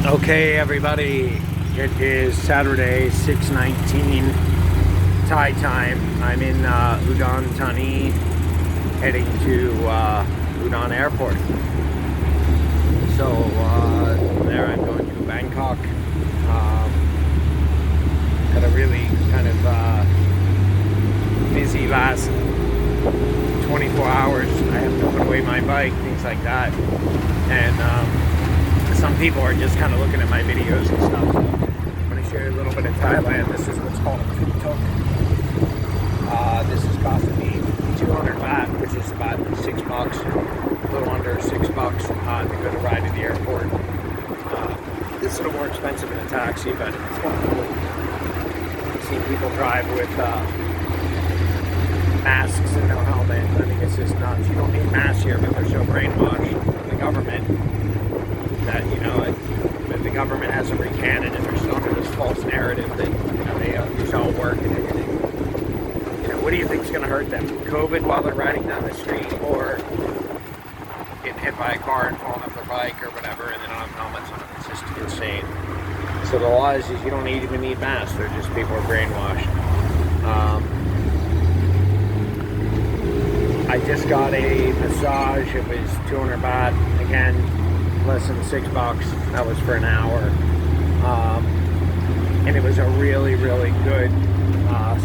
Okay, everybody, it is Saturday, 6:19 Thai time. I'm in Udon Thani, heading to Udon Airport. So from there I'm going to Bangkok. Had a really kind of busy last 24 hours. I have to put away my bike, things like that. And some people are just kind of looking at my videos and stuff. So I'm going to show you a little bit of Thailand. This is what's called a tuk-tuk. This is costing me 200 baht, which is about $6, a little under $6 to go to ride to the airport. This is a little more expensive than a taxi, but it's kind of cool. I've seen people drive with masks and no helmet. I think it's just nuts. You don't need masks here, but they're so brainwashed by the government that, the government hasn't recanted and they're still under this false narrative that, these all work and everything. What do you think is going to hurt them? COVID while they're riding down the street, or getting hit by a car and falling off their bike or whatever, and they don't have helmets on? It's just insane. So the law is you don't even need masks. They're just, people are brainwashed. I just got a massage. It was 200 baht. Again, less than $6. That was for an hour. And it was a really, really good,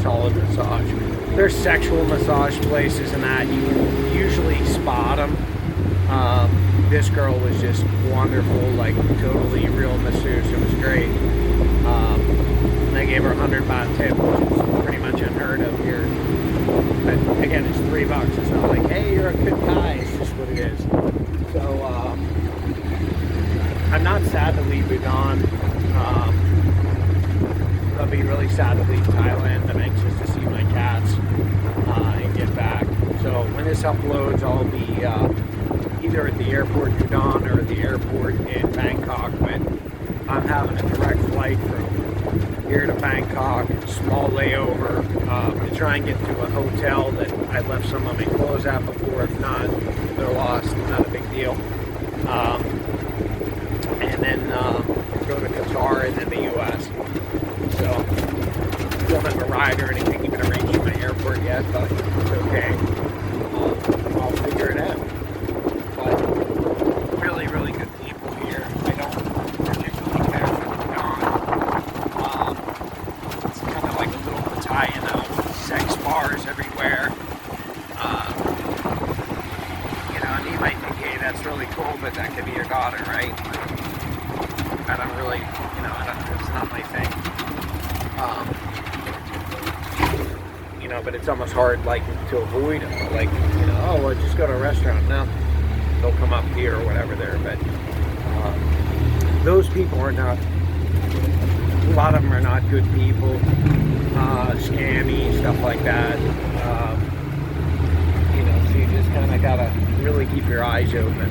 solid massage. There's sexual massage places and that. You can usually spot them. This girl was just wonderful, like totally real masseuse. It was great. And I gave her 100 baht tip, which is pretty much unheard of here. But again, it's $3. It's not like, hey, you're a good guy. It's just what it is. So I'm not sad to leave Udon. I'll be really sad to leave Thailand. I'm anxious to see my cats and get back. So when this uploads, I'll be either at the airport in Udon or at the airport in Bangkok. But I'm having a direct flight from here to Bangkok, small layover, to try and get to a hotel that I left some of my clothes at before. If not, they're lost. Not a big deal. And then go to Qatar and then the U.S. So, don't have a ride or anything even arranged to my airport yet, but it's okay. I'll figure it out. But really, really good people here. I don't particularly care for the Udon. It's kind of like a little Pattaya now, with sex bars everywhere. And you might think, hey, that's really cool, but that could be your daughter, right? I don't really, it's not my thing. But it's almost hard, like, to avoid them. Like, just go to a restaurant. No, they'll come up here or whatever there. But those people are not, a lot of them are not good people. Scammy, stuff like that. So you just kind of got to really keep your eyes open.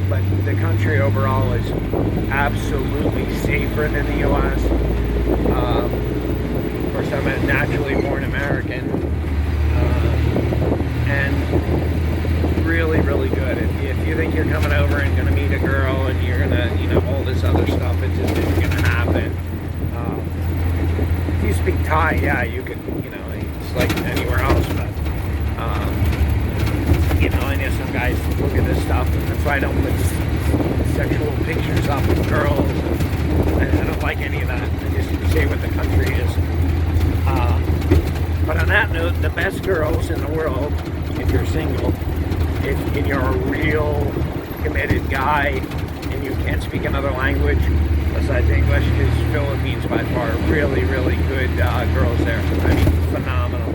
But the country overall is absolutely safer than the U.S. Of course, I'm a naturally born American, and really, really good. If you think you're coming over and going to meet a girl and you're going to, all this other stuff, it just isn't going to happen. If you speak Thai, yeah, you could, it's like anywhere else, but I know some guys look at this stuff, and that's why I don't put sexual pictures up with girls. I don't like any of that. I just say what the country is. But on that note, the best girls in the world, if you're single, if you're a real committed guy and you can't speak another language besides English, is Philippines by far. Really, really good girls there. I mean, phenomenal.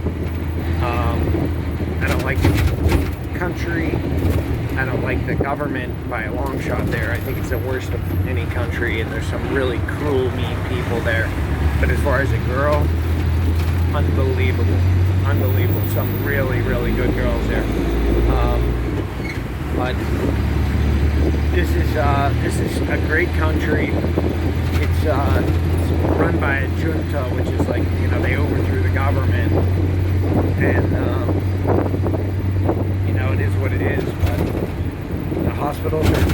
I don't like the country. I don't like the government by a long shot there. I think it's the worst of any country, and there's some really cruel, mean people there. But as far as a girl, unbelievable. Unbelievable. Some really, really good girls there. But this is a great country. It's run by a junta, which is like, they overthrew the government. And, it is what it is. But hospitals are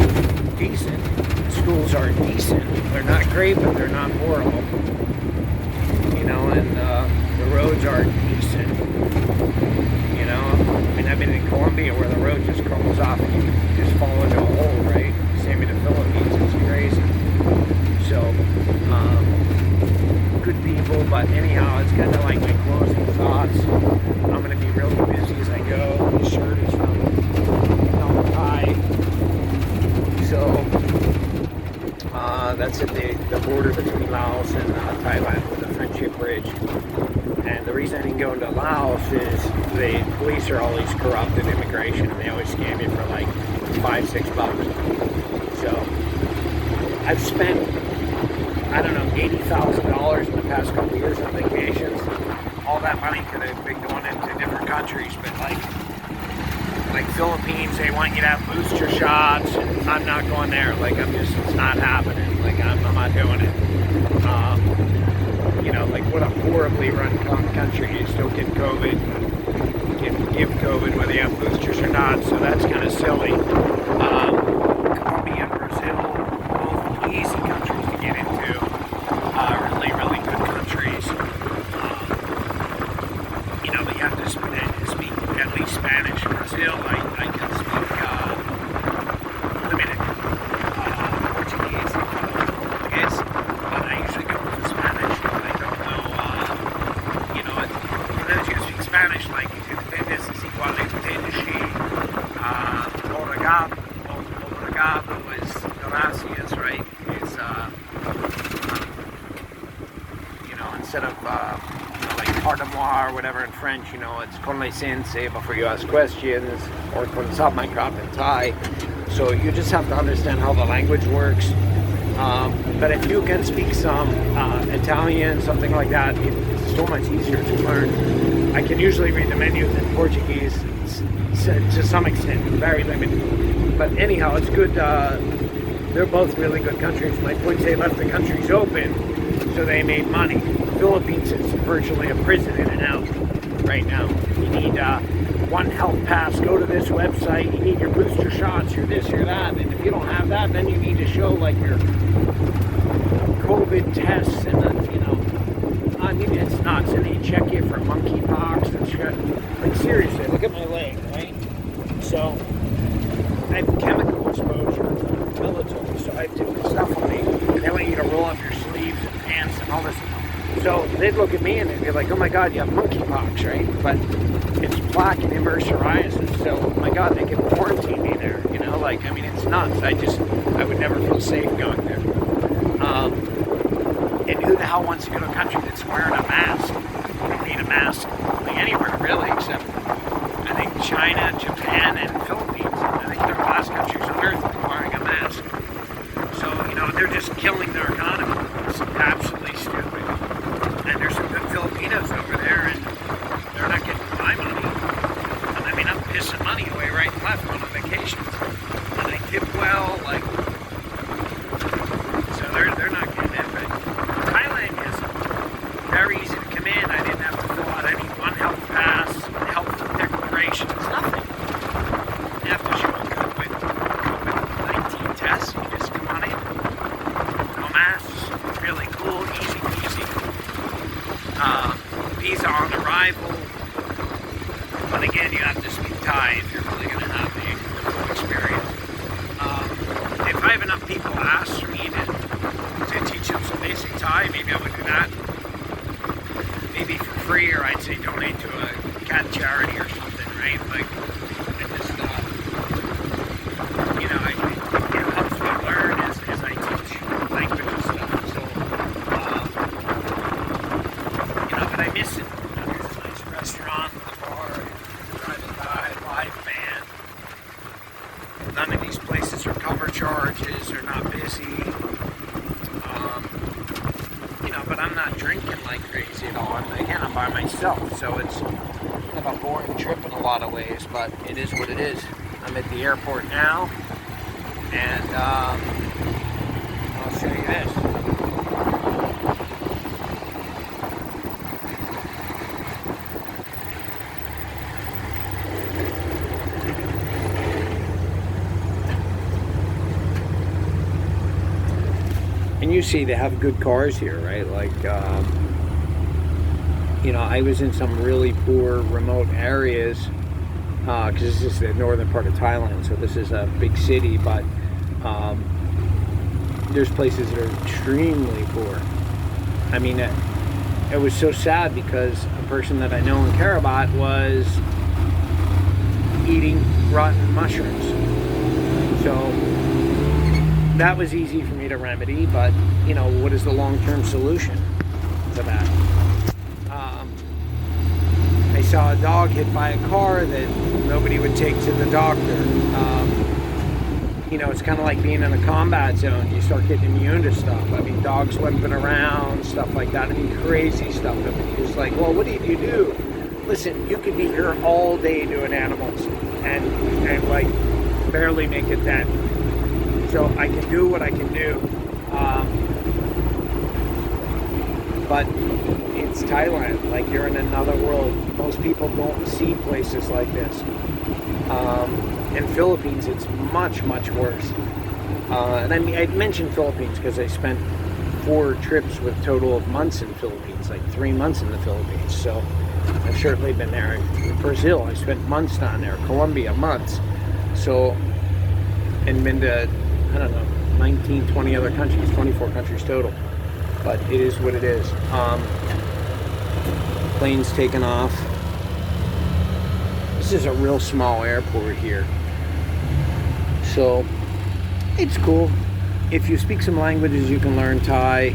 decent. Schools are decent. They're not great, but they're not horrible. You know, and the roads are decent. You know, I mean, I've been in Colombia where the road just crumbles off and you just fall into a hole, right? Same in the Philippines. It's crazy. So, good people, but anyhow, it's kind of like my closing thoughts. I'm going to be really busy as I go. This shirt is from Thai. So, that's at the border between Laos and Thailand with the Friendship Bridge. And the reason I didn't go into Laos is the police are always corrupt in immigration, and they always scam you for like $5-6. So, I've spent, I don't know, $80,000 in the past couple of years on vacations. All that money could have been going into different countries, but like Philippines, they want you to have booster shots, and I'm not going there. Like, it's not happening. Like, I'm not doing it. You know, like, what a horribly run country. You still get COVID, give COVID whether you have boosters or not, so that's kind of silly. Colombia and Brazil, both easy countries to get into. Really, really good countries. You know, but you have to speak at least Spanish. Brazil, I can speak limited Portuguese, but I usually go with Spanish. I don't know, you know, for those who speak Spanish, like, ustedes es igual a ustedes, obrigado is gracias, right? It's, you know, instead of, you know, like pardon moi or whatever in French, you know, it's con license before you ask questions, or con sap my crop in Thai. So you just have to understand how the language works. But if you can speak some Italian, something like that, it's so much easier to learn. I can usually read the menus in Portuguese to some extent, very limited. But anyhow, it's good. They're both really good countries. My point is they left the countries open, so they made money. The Philippines is virtually a prison in and out right now. You need one health pass, go to this website, you need your booster shots, you're this, you're that, and if you don't have that, then you need to show like your COVID tests, and you know, I mean, it's nuts, and they check you for monkeypox and shit. Like, seriously, look at my leg, right? So, I have chemical exposure from the military, so I have different stuff on me, and they want you to roll up your sleeves and pants and all this. So they'd look at me and they'd be like, oh my God, you have monkeypox, right? But it's plaque and inverse psoriasis, so oh my God, they can quarantine me there, you know? Like, I mean, it's nuts. I would never feel safe going there. And who the hell wants to go to a country that's wearing a mask? You don't need a mask like anywhere, really, except I think China, Japan, and Philippines. I think they're the last countries on earth that are wearing a mask. So, you know, they're just killing their economy. It's absolutely stupid. And there's some good Filipinos over there, and they're not getting my money. I mean, I'm pissing money away right and left on vacations. And I tip well, like, so they're not getting it. But Thailand is very easy to come in. I didn't have to fill out any one health pass, health declaration. It's nothing. You have to show a COVID-19 test. You just come on in. No masks. Really cool, easy peasy. Visa on arrival. But again, you have to speak Thai if you're really going to have the full experience. If I have enough people ask me to teach them some basic Thai, maybe I would do that. Maybe for free, or I'd say donate to a cat charity or something, right? Like, it just, you know, it helps me learn as I teach language and stuff. So, you know, but I miss it. You know, there's a nice restaurant, a bar, driving by, live band. None of these places are cover charges, they're not busy. You know, but I'm not drinking like crazy at all. Again, I'm by myself, so it's kind of a boring trip in a lot of ways, but it is what it is. I'm at the airport now, and I'll show you this. And you see they have good cars here, right? Like, you know, I was in some really poor, remote areas because this is the northern part of Thailand, so this is a big city, but there's places that are extremely poor. I mean, it was so sad because a person that I know and care about was eating rotten mushrooms. So that was easy for me to remedy, but you know, what is the long-term solution to that? I saw a dog hit by a car that nobody would take to the doctor. You know, it's kind of like being in a combat zone. You start getting immune to stuff. I mean, dogs limping around, stuff like that. I mean, crazy stuff. I mean, it's like, well, what do you do? Listen, you could be here all day doing animals and like barely make it then. So I can do what I can do. But it's Thailand. Like, you're in another world. Most people don't see places like this. In Philippines, it's much, much worse. And I mean, I mentioned Philippines because I spent 4 trips with a total of months in Philippines, like 3 months in the Philippines. So I've certainly been there. In Brazil, I spent months down there. Colombia, months. So, and been to, I don't know, 19, 20 other countries, 24 countries total. But it is what it is. Planes taking off. This is a real small airport here. So it's cool. If you speak some languages, you can learn Thai,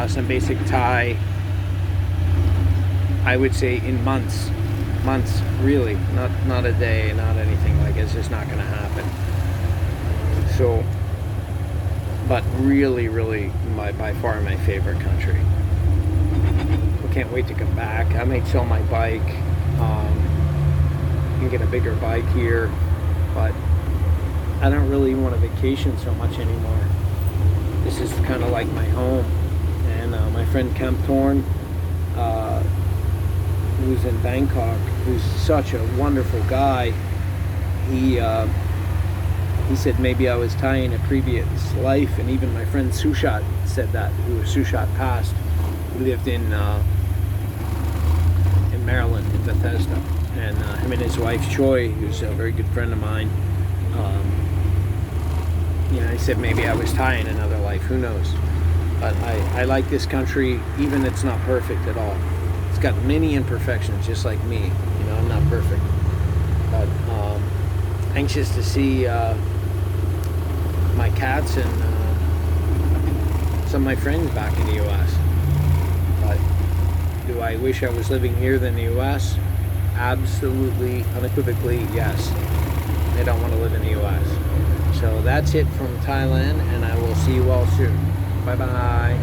some basic Thai. I would say in months, really, not a day, not anything like it. It's just not going to happen. So, but really, by far my favorite country. I can't wait to come back. I might sell my bike and get a bigger bike here, but I don't really want to vacation so much anymore. This is kind of like my home. And my friend Kemp Thorne, who's in Bangkok, who's such a wonderful guy, he said maybe I was Thai in a previous life, and even my friend Sushat said that, who Sushat passed, who lived in Maryland, in Bethesda, and him and his wife Choi, who's a very good friend of mine, he said maybe I was Thai in another life, who knows. But I like this country, even it's not perfect at all. It's got many imperfections, just like me. You know, I'm not perfect, but anxious to see my cats and some of my friends back in the U.S. But do I wish I was living here than the U.S.? Absolutely, unequivocally, yes. I don't want to live in the U.S. So that's it from Thailand, and I will see you all soon. Bye-bye.